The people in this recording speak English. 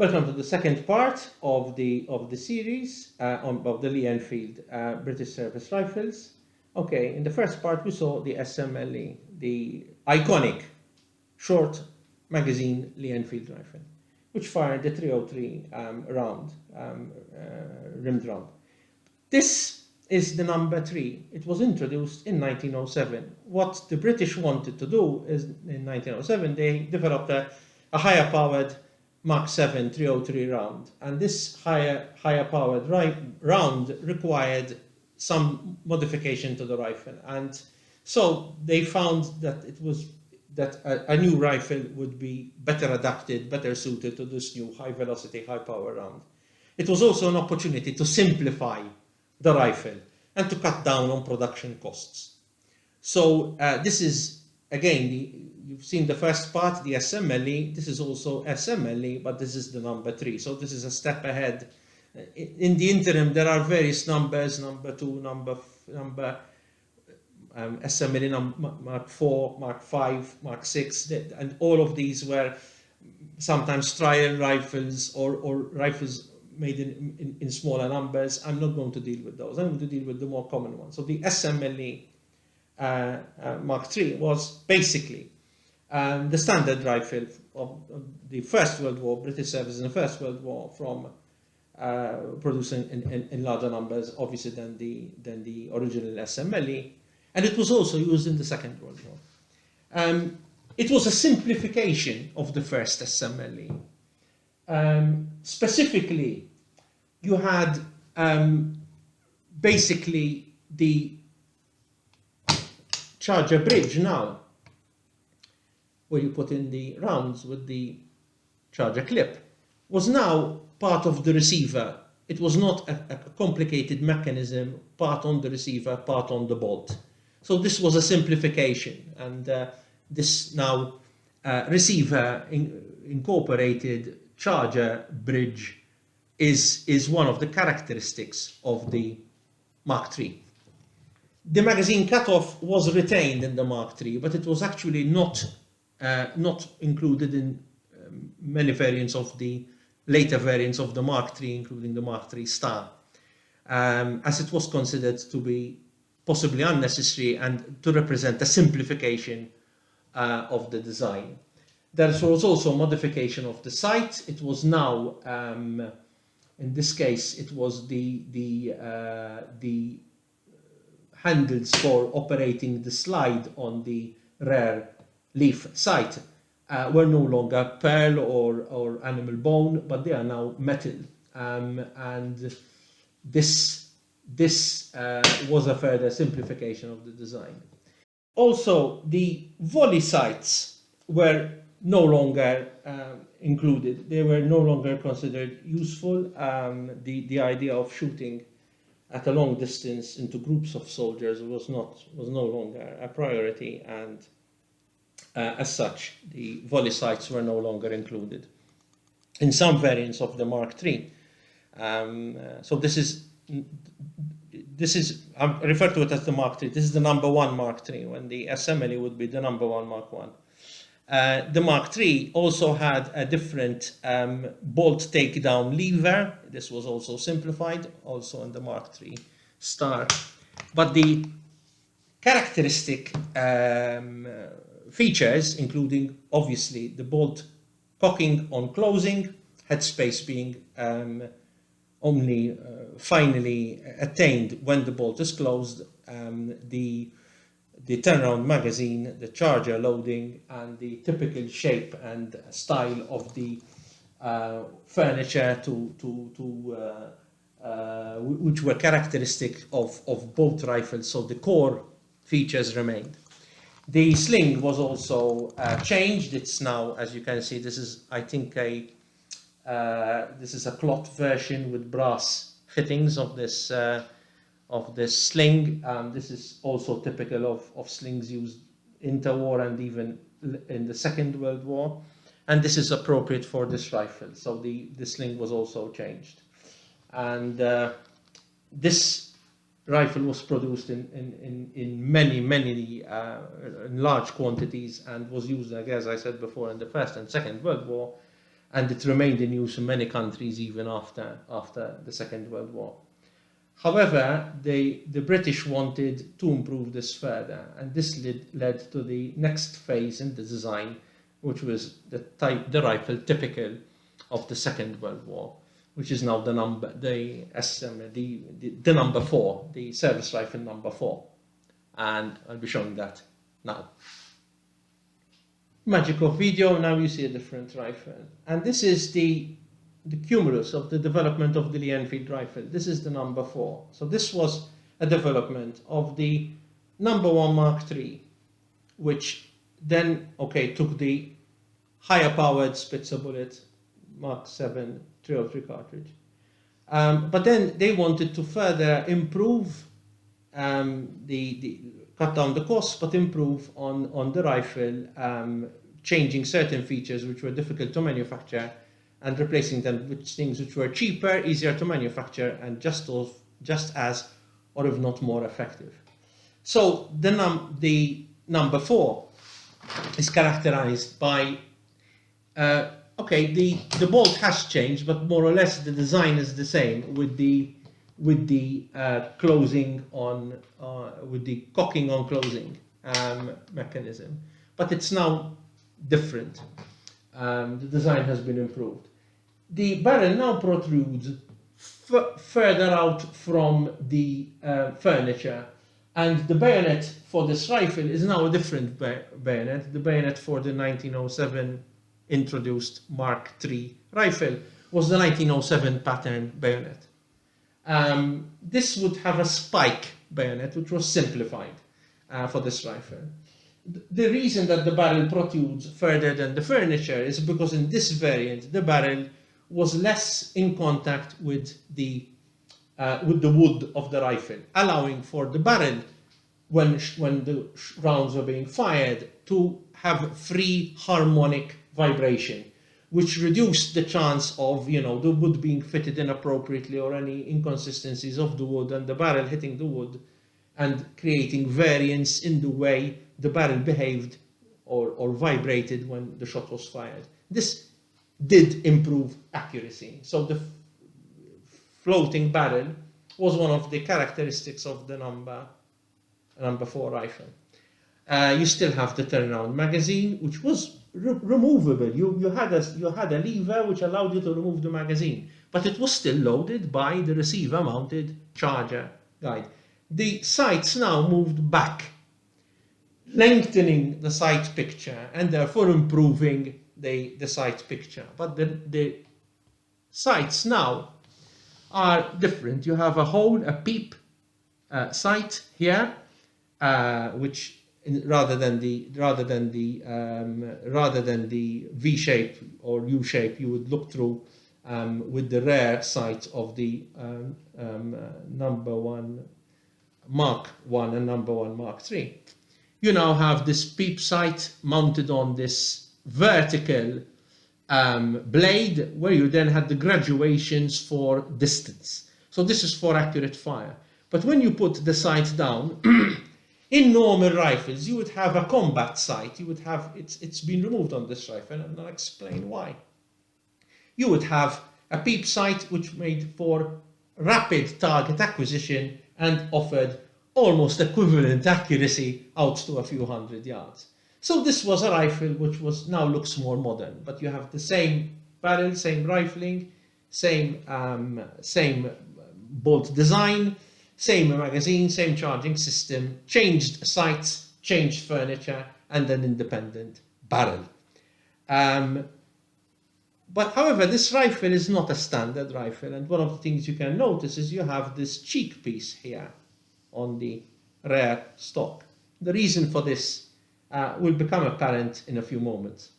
Welcome to the second part of the series of the Lee-Enfield British Service Rifles. Okay, in the first part we saw the SMLE, the iconic short magazine Lee-Enfield rifle, which fired the 303 rimmed round. This is the number 3. It was introduced in 1907. What the British wanted to do is, in 1907, they developed a higher powered MkIII 303 round, and this higher powered round required some modification to the rifle, and so they found that a new rifle would be better adapted, better suited to this new high velocity, high power round. It was also an opportunity to simplify the rifle and to cut down on production costs. So this is, again, you've seen the first part, the SMLE. This is also SMLE, but this is the number 3. So this is a step ahead. In the interim, there are various numbers, number 2, number SMLE, Mark 4, Mark 5, Mark 6, and all of these were sometimes trial rifles or rifles made in smaller numbers. I'm not going to deal with those. I'm going to deal with the more common ones. So the SMLE Mark III was basically the standard rifle of the First World War, British service in the First World War, from producing in larger numbers, obviously, than the original SMLE, and it was also used in the Second World War. It was a simplification of the first SMLE. Specifically, you had basically the charger bridge now, where you put in the rounds with the charger clip, was now part of the receiver. It was not a complicated mechanism, part on the receiver, part on the bolt. So this was a simplification, and this now receiver incorporated charger bridge is one of the characteristics of the Mark III. The magazine cutoff was retained in the Mark III, but it was actually not included in many variants of the later variants of the Mark III, including the Mark III Star, as it was considered to be possibly unnecessary and to represent a simplification of the design. There was also a modification of the sight. It was now, in this case, it was the handles for operating the slide on the rear leaf sight were no longer pearl or animal bone, but they are now metal, and this was a further simplification of the design. Also, the volley sights were no longer included. They were no longer considered useful. The idea of shooting at a long distance into groups of soldiers was no longer a priority, and as such, the volley sights were no longer included in some variants of the Mark III. So this is I refer to it as the Mark III. This is the No.1 Mark III, when the SMLE would be the No.1 Mark I. The Mark III also had a different bolt takedown lever. This was also simplified, also in the Mark III Star. But the characteristic features, including obviously the bolt cocking on closing, headspace being only finally attained when the bolt is closed, the turnaround magazine, the charger loading, and the typical shape and style of the furniture which were characteristic of both rifles, so the core features remained. The sling was also changed. It's now, as you can see, this is, I think, this is a cloth version with brass fittings of this sling. This is also typical of slings used interwar and even in the Second World War, and this is appropriate for this rifle. So the sling was also changed, and this rifle was produced in many large quantities and was used, as I said before, in the First and Second World War. and it remained in use in many countries even after the Second World War. However, the British wanted to improve this further, and this led to the next phase in the design, which was the rifle typical of the Second World War, which is now the number 4, the service rifle number 4, and I'll be showing that now. Magic of video. Now you see a different rifle, and this is the cumulus of the development of the Lee-Enfield rifle. This is the number 4. So this was a development of the No.1 MkIII, which then took the higher powered Spitzer bullet MkIII 303 cartridge. But then they wanted to further improve cut down the cost, but improve on the rifle, changing certain features which were difficult to manufacture and replacing them with things which were cheaper, easier to manufacture, and just as, or if not more effective. So the number 4 is characterized by the bolt has changed, but more or less the design is the same, with the closing on with the cocking on closing mechanism, but it's now different. The design has been improved. The barrel now protrudes further out from the furniture, and the bayonet for this rifle is now a different bayonet. The bayonet for the 1907 introduced Mark III rifle was the 1907 pattern bayonet. This would have a spike bayonet, which was simplified for this rifle. The reason that the barrel protrudes further than the furniture is because in this variant the barrel was less in contact with the wood of the rifle, allowing for the barrel, when the rounds were being fired, to have free harmonic vibration, which reduced the chance of the wood being fitted inappropriately or any inconsistencies of the wood and the barrel hitting the wood and creating variance in the way the barrel behaved or vibrated when the shot was fired. This did improve accuracy. So the floating barrel was one of the characteristics of the number 4 rifle. You still have the turnaround magazine, which was removable. You had a lever which allowed you to remove the magazine, but it was still loaded by the receiver mounted charger guide. The sights now moved back, lengthening the sight picture and therefore improving the sight picture. But the sights now are different. You have a peep sight here, which rather than the V shape or U shape you would look through with the rear sight of the No.1 MkII and No.1 MkIII. You now have this peep sight mounted on this vertical blade, where you then had the graduations for distance. So this is for accurate fire. But when you put the sight down, in normal rifles, you would have a combat sight. You would have, it's been removed on this rifle, and I'll explain why. You would have a peep sight which made for rapid target acquisition and offered almost equivalent accuracy out to a few hundred yards. So this was a rifle which now looks more modern, but you have the same barrel, same rifling, same bolt design, same magazine, same charging system, changed sights, changed furniture, and an independent barrel. But however, this rifle is not a standard rifle, and one of the things you can notice is you have this cheek piece here on the rear stock. The reason for this will become apparent in a few moments.